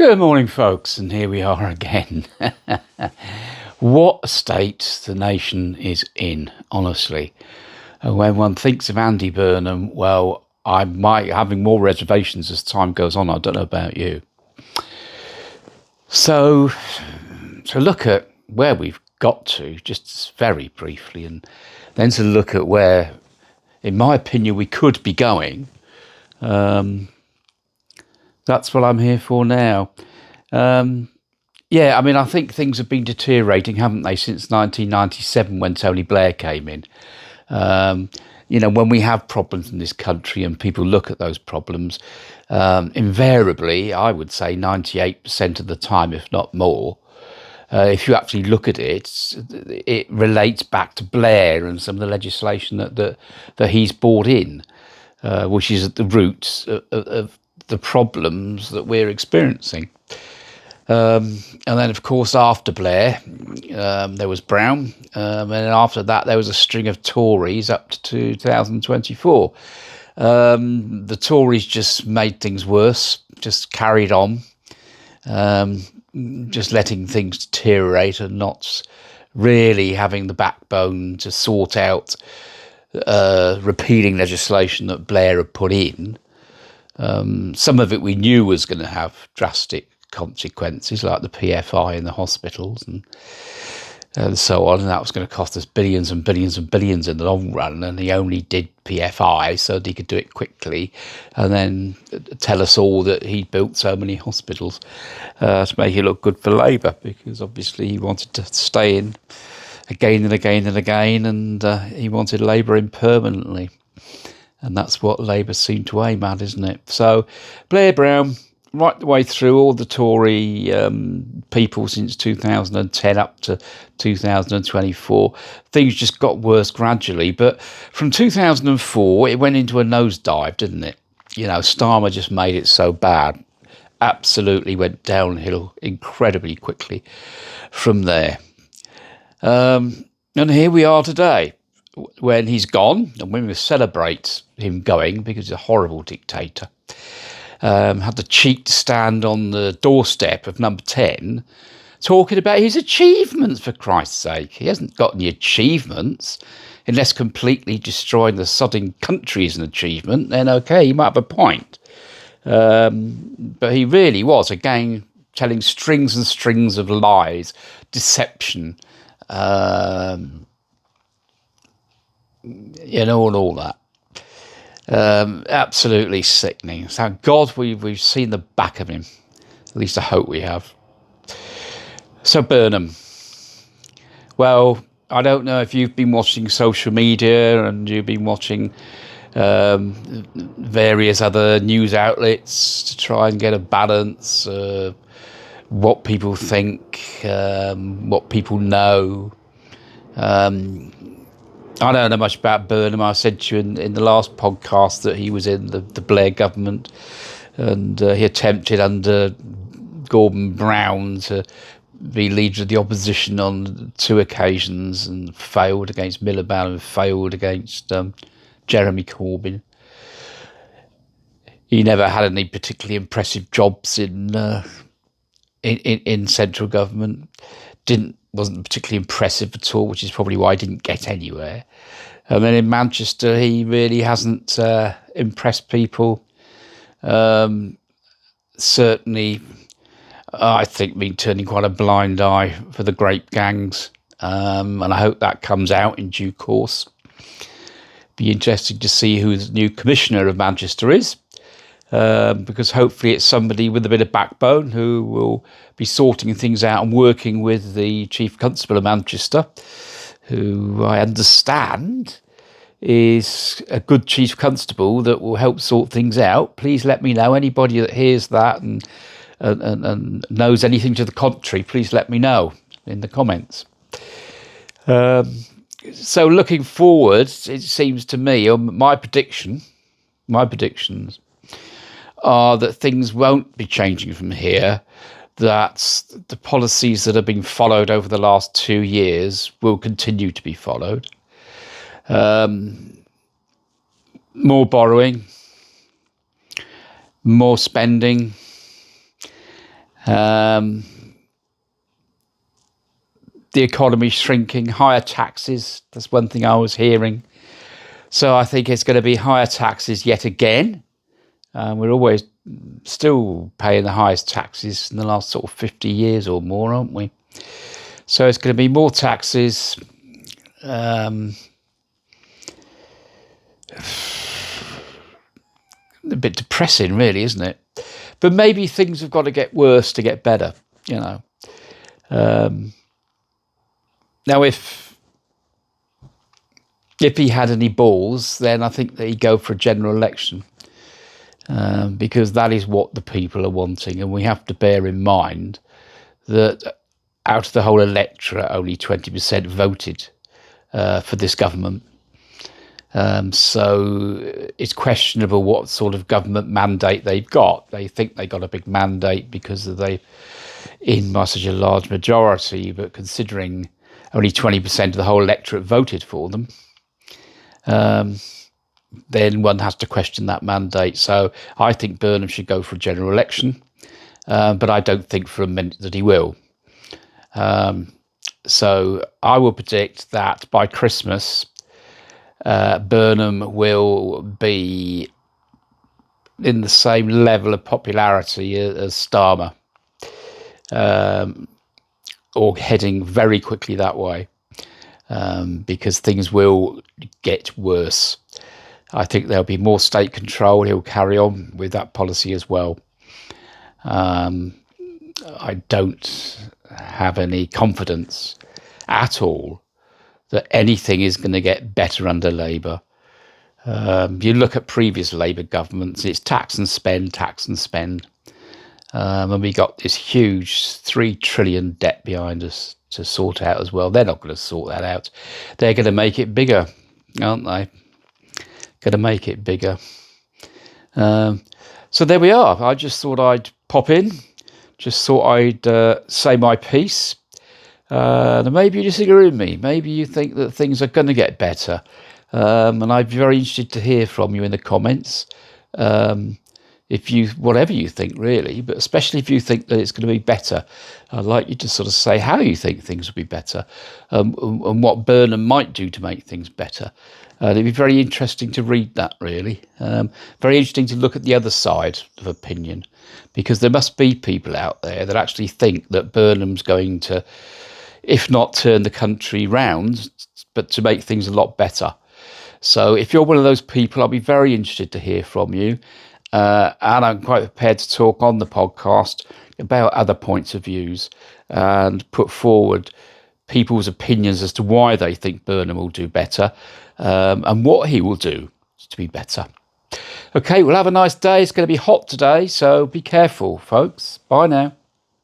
Good morning, folks, and here we are again. What a state the nation is in, honestly. When one thinks of Andy Burnham, well, I might having more reservations as time goes on. I don't know about you. So, to look at where we've got to, just very briefly, and then to look at where, in my opinion, we could be going, that's what I'm here for now. Yeah, I mean, I think things have been deteriorating, haven't they, since 1997 when Tony Blair came in. When we have problems in this country and people look at those problems, invariably, I would say 98% of the time, if not more, if you actually look at it, it relates back to Blair and some of the legislation that he's brought in, which is at the roots of the problems that we're experiencing. And then, of course, after Blair, there was Brown. And then after that, there was a string of Tories up to 2024. The Tories just made things worse, just carried on, just letting things deteriorate and not really having the backbone to sort out repealing legislation that Blair had put in. Some of it we knew was going to have drastic consequences, like the PFI in the hospitals and so on, and that was going to cost us billions and billions and billions in the long run, and he only did PFI so that he could do it quickly and then tell us all that he built so many hospitals to make it look good for Labour, because obviously he wanted to stay in again and again and again, and he wanted Labour in permanently. And that's what Labour seemed to aim at, isn't it? So Blair, Brown, right the way through, all the Tory people since 2010 up to 2024, things just got worse gradually. But from 2004, it went into a nosedive, didn't it? You know, Starmer just made it so bad. Absolutely went downhill incredibly quickly from there. And here we are today, when he's gone, and when we celebrate him going because he's a horrible dictator. Had the cheek to stand on the doorstep of number 10 talking about his achievements, for Christ's sake. He hasn't got any achievements, unless completely destroying the sodding country is an achievement, then okay, he might have a point. But he really was, again, telling strings and strings of lies, deception, and all that. Absolutely sickening. Thank God we've seen the back of him. At least I hope we have. So Burnham. Well, I don't know if you've been watching social media and you've been watching various other news outlets to try and get a balance of what people think, what people know. I don't know much about Burnham. I said to you in the last podcast that he was in the Blair government, and he attempted under Gordon Brown to be leader of the opposition on 2 occasions and failed against Miliband and failed against Jeremy Corbyn. He never had any particularly impressive jobs in central government. Wasn't particularly impressive at all, which is probably why he didn't get anywhere. And then in Manchester, he really hasn't impressed people. Certainly, I think, been turning quite a blind eye for the grape gangs, and I hope that comes out in due course. Be interesting to see who the new commissioner of Manchester is. Because hopefully it's somebody with a bit of backbone who will be sorting things out and working with the Chief Constable of Manchester, who I understand is a good Chief Constable that will help sort things out. Please let me know. Anybody that hears that and knows anything to the contrary, please let me know in the comments. So looking forward, it seems to me, my predictions are that things won't be changing from here, that the policies that have been followed over the last 2 years will continue to be followed. More borrowing, more spending, The economy shrinking, higher taxes. That's one thing I was hearing. So I think it's going to be higher taxes yet again. We're always still paying the highest taxes in the last sort of 50 years or more, aren't we? So it's going to be more taxes. A bit depressing, really, isn't it? But maybe things have got to get worse to get better, you know. Now, if he had any balls, then I think that he'd go for a general election, because that is what the people are wanting. And we have to bear in mind that out of the whole electorate, only 20% voted for this government. So it's questionable what sort of government mandate they've got. They think they got a big mandate because they in by such a large majority, but considering only 20% of the whole electorate voted for them, then one has to question that mandate. So I think Burnham should go for a general election, but I don't think for a minute that he will. So I will predict that by Christmas, Burnham will be in the same level of popularity as Starmer, or heading very quickly that way, because things will get worse. I think there'll be more state control. He'll carry on with that policy as well. I don't have any confidence at all that anything is going to get better under Labour. You look at previous Labour governments, it's tax and spend. And we got this huge 3 trillion debt behind us to sort out as well. They're not going to sort that out. They're going to make it bigger, aren't they? Going to make it bigger. So there we are. I just thought I'd pop in. Just thought I'd say my piece. And maybe you disagree with me. Maybe you think that things are going to get better. And I'd be very interested to hear from you in the comments. If you, whatever you think really, but especially if you think that it's going to be better, I'd like you to sort of say how you think things will be better, and what Burnham might do to make things better. It'd be very interesting to read that, really. Very interesting to look at the other side of opinion, because there must be people out there that actually think that Burnham's going to, if not turn the country round, but to make things a lot better. So if you're one of those people, I'll be very interested to hear from you. And I'm quite prepared to talk on the podcast about other points of views and put forward people's opinions as to why they think Burnham will do better, and what he will do to be better. Okay, well, have a nice day. It's going to be hot today, so be careful, folks. Bye now.